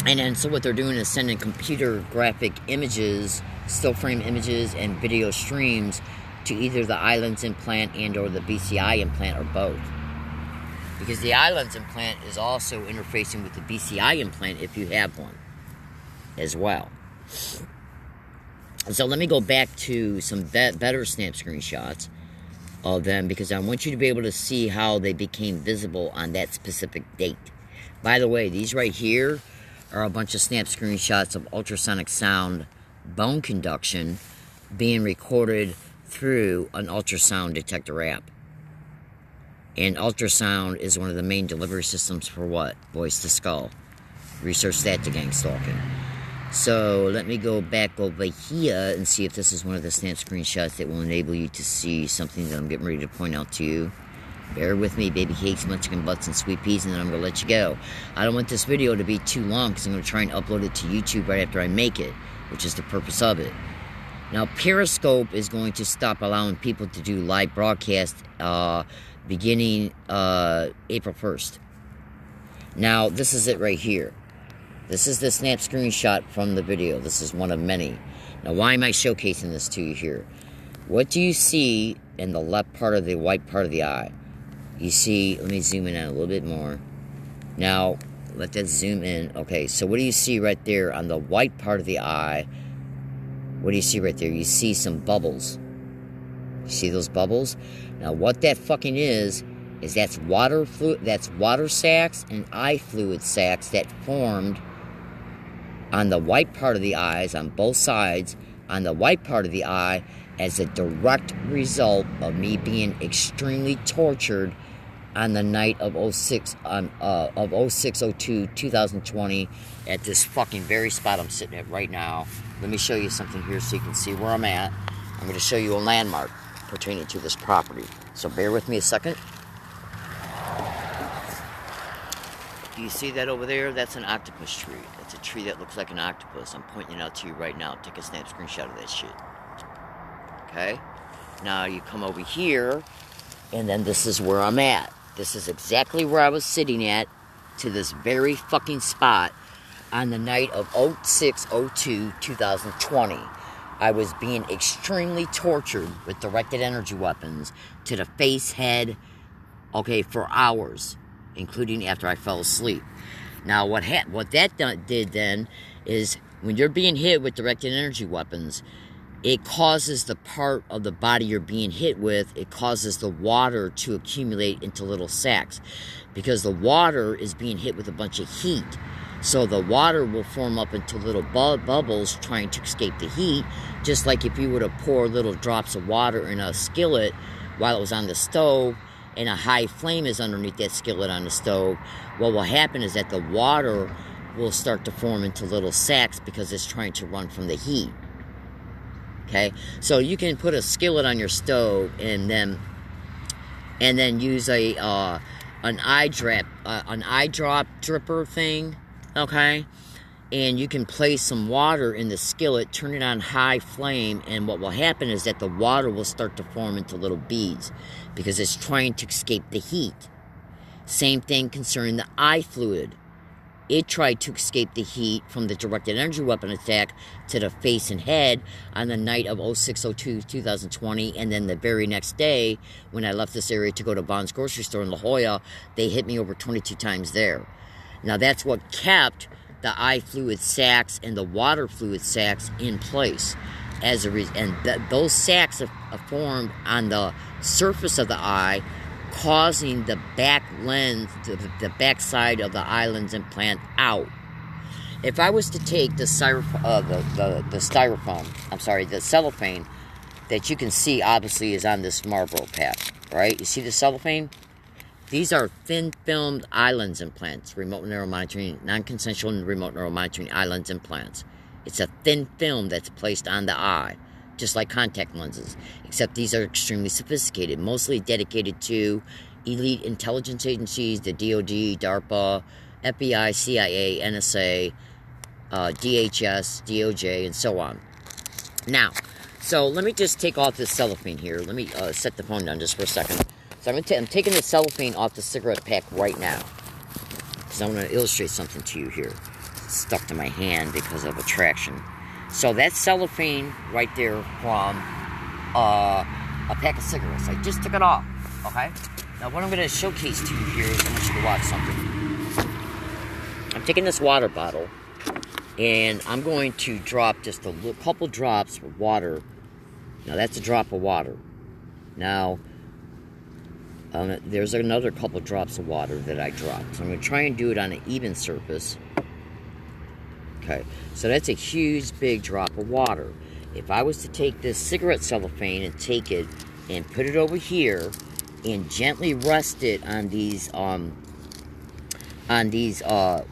And then, so what they're doing is sending computer graphic images, still frame images, and video streams to either the eye lens implant and or the BCI implant, or both. Because the eye lens implant is also interfacing with the BCI implant if you have one as well. So let me go back to some better snap screenshots of them, because I want you to be able to see how they became visible on that specific date. By the way, these right here are a bunch of snap screenshots of ultrasonic sound bone conduction being recorded through an ultrasound detector app. And ultrasound is one of the main delivery systems for what? Voice to skull. Research that to gang stalking. So let me go back over here and see if this is one of the snap screenshots that will enable you to see something that I'm getting ready to point out to you. Bear with me, baby cakes, munchkin butts, and sweet peas, and then I'm going to let you go. I don't want this video to be too long, because I'm going to try and upload it to YouTube right after I make it, which is the purpose of it. Now, Periscope is going to stop allowing people to do live broadcasts beginning April 1st. Now, this is it right here. This is the snap screenshot from the video. This is one of many. Now, why am I showcasing this to you here? What do you see in the left part of the white part of the eye? You see, let me zoom in on a little bit more. Now, let that zoom in. Okay, so what do you see right there on the white part of the eye? What do you see right there? You see some bubbles. You see those bubbles? Now, what that fucking is that's water fluid. That's water sacs and eye fluid sacs that formed on the white part of the eyes, on both sides, on the white part of the eye, as a direct result of me being extremely tortured on the night of 06/02/2020 at this fucking very spot I'm sitting at right now. Let me show you something here so you can see where I'm at. I'm going to show you a landmark pertaining to this property. So bear with me a second. Do you see that over there? That's an octopus tree. That's a tree that looks like an octopus. I'm pointing it out to you right now. Take a snap screenshot of that shit. Okay? Now you come over here, and then this is where I'm at. This is exactly where I was sitting at, to this very fucking spot on the night of 06/02/2020. I was being extremely tortured with directed energy weapons to the face, head, okay, for hours, including after I fell asleep. Now, what that did then is, when you're being hit with directed energy weapons, it causes the part of the body you're being hit with, it causes the water to accumulate into little sacs, because the water is being hit with a bunch of heat. So the water will form up into little bubbles trying to escape the heat, just like if you were to pour little drops of water in a skillet while it was on the stove, and a high flame is underneath that skillet on the stove. What will happen is that the water will start to form into little sacs because it's trying to run from the heat. Okay, so you can put a skillet on your stove and then use an eye drop dripper thing. Okay, and you can place some water in the skillet, turn it on high flame, and what will happen is that the water will start to form into little beads because it's trying to escape the heat. Same thing concerning the eye fluid. It tried to escape the heat from the directed energy weapon attack to the face and head on the night of 06/02/2020, and then the very next day, when I left this area to go to Bond's grocery store in La Jolla, they hit me over 22 times there. Now, that's what kept the eye fluid sacs and the water fluid sacs in place. Those sacs have formed on the surface of the eye, causing the back lens, the back side of the eye lens implant out. If I was to take the cellophane that you can see obviously is on this Marlboro pack, right? You see the cellophane? These are thin filmed eye lens implants, remote neuromonitoring, non-consensual remote neuromonitoring eye lens implants. It's a thin film that's placed on the eye, just like contact lenses, except these are extremely sophisticated, mostly dedicated to elite intelligence agencies, the DoD, DARPA, FBI, CIA, NSA, DHS, DOJ, and so on. Now, so let me just take off this cellophane here. Let me set the phone down just for a second. So I'm taking the cellophane off the cigarette pack right now, because I want to illustrate something to you here. It's stuck to my hand because of attraction. So that's cellophane right there from a pack of cigarettes. I just took it off, okay? Now what I'm going to showcase to you here is I want you to watch something. I'm taking this water bottle, and I'm going to drop just a couple drops of water. Now that's a drop of water. Now, there's another couple drops of water that I dropped. So I'm going to try and do it on an even surface. Okay, so that's a huge, big drop of water. If I was to take this cigarette cellophane and take it and put it over here and gently rest it on these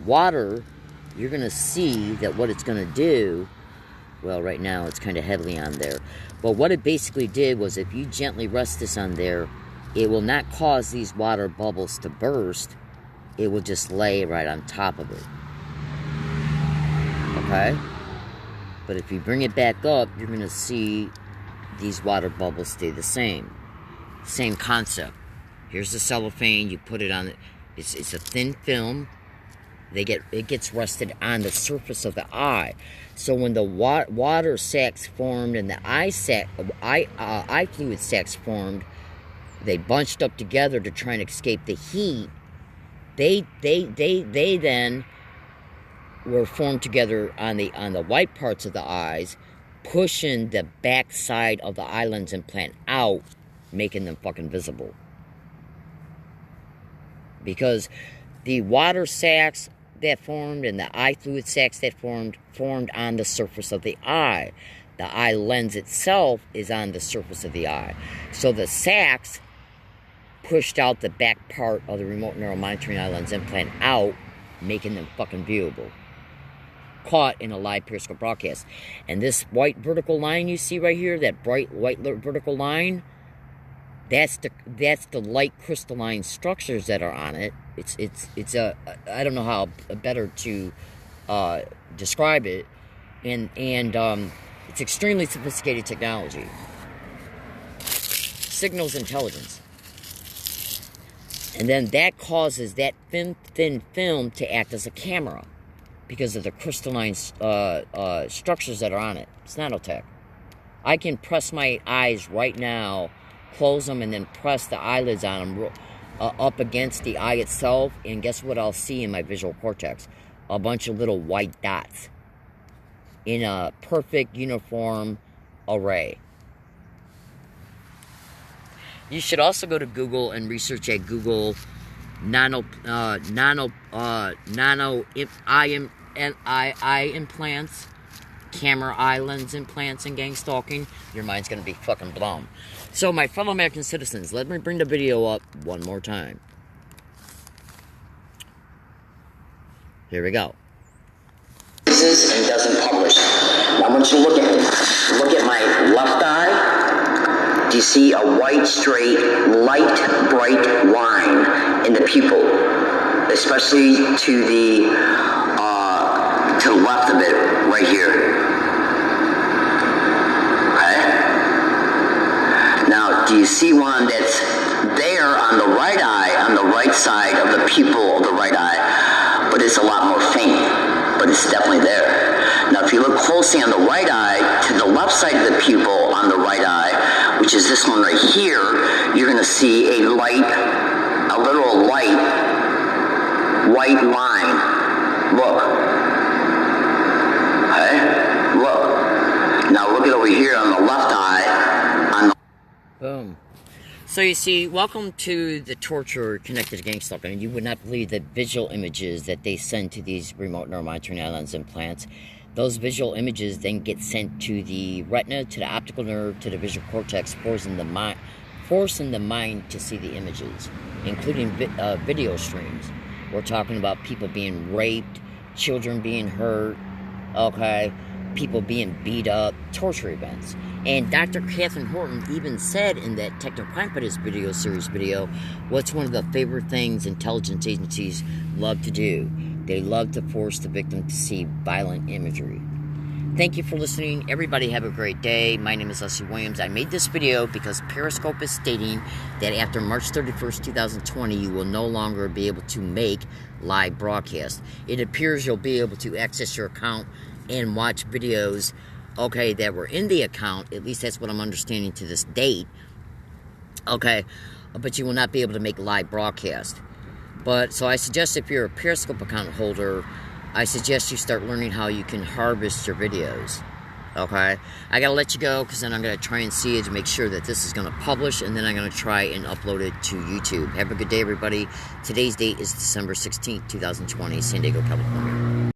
water, you're going to see that what it's going to do, well, right now it's kind of heavily on there, but what it basically did was, if you gently rest this on there, it will not cause these water bubbles to burst. It will just lay right on top of it. Okay? But if you bring it back up, you're going to see these water bubbles stay the same. Same concept. Here's the cellophane. You put it on. It's a thin film. It gets rested on the surface of the eye. So when the water sacs formed and the eye fluid sacs formed, they bunched up together to try and escape the heat, They then were formed together on the white parts of the eyes, pushing the back side of the eye lens implant out, making them fucking visible. Because the water sacs that formed and the eye fluid sacs that formed on the surface of the eye. The eye lens itself is on the surface of the eye. So the sacs pushed out the back part of the remote neural monitoring eye lens implant out, making them fucking viewable. Caught in a live periscope broadcast. And this white vertical line you see right here, that bright white vertical line, that's the light crystalline structures that are on it. It's a, I don't know how better to describe it, and it's extremely sophisticated technology. Signals intelligence. And then that causes that thin film to act as a camera because of the crystalline structures that are on it. It's nanotech. I can press my eyes right now, close them, and then press the eyelids on them up against the eye itself, and guess what I'll see in my visual cortex? A bunch of little white dots in a perfect uniform array. You should also go to Google and research at Google nano eye implants, camera eye lens implants, and gang stalking. Your mind's gonna be fucking blown. So, my fellow American citizens, let me bring the video up one more time. Here we go. And doesn't publish. Now, I want you to look at my left eye. Do you see a white, straight, light, bright line in the pupil, especially to the left of it, right here? Okay. Now, do you see one that's there on the right eye, on the right side of the pupil of the right eye, but it's a lot more faint, but it's definitely there. Now, if you look closely on the right eye, to the left side of the pupil on the right eye, which is this one right here, you're going to see a literal light, white line. Look. Okay? Look. Now, look at over here on the left eye. Boom. So you see, welcome to the torture connected to gang stalking. You would not believe the visual images that they send to these remote neuromonitoring eye lens implants. Those visual images then get sent to the retina, to the optical nerve, to the visual cortex, forcing the mind to see the images, including video streams. We're talking about people being raped, children being hurt, okay, people being beat up, torture events. And Dr. Catherine Horton even said in that Technocrime video series video, what's one of the favorite things intelligence agencies love to do? They love to force the victim to see violent imagery. Thank you for listening. Everybody have a great day. My name is Leslie Williams. I made this video because Periscope is stating that after March 31st, 2020, you will no longer be able to make live broadcasts. It appears you'll be able to access your account and watch videos, okay, that were in the account. At least that's what I'm understanding to this date. Okay, but you will not be able to make live broadcasts. But, so I suggest if you're a Periscope account holder, I suggest you start learning how you can harvest your videos. Okay? I gotta let you go, because then I'm gonna try and see it to make sure that this is gonna publish, and then I'm gonna try and upload it to YouTube. Have a good day, everybody. Today's date is December 16th, 2020, San Diego, California.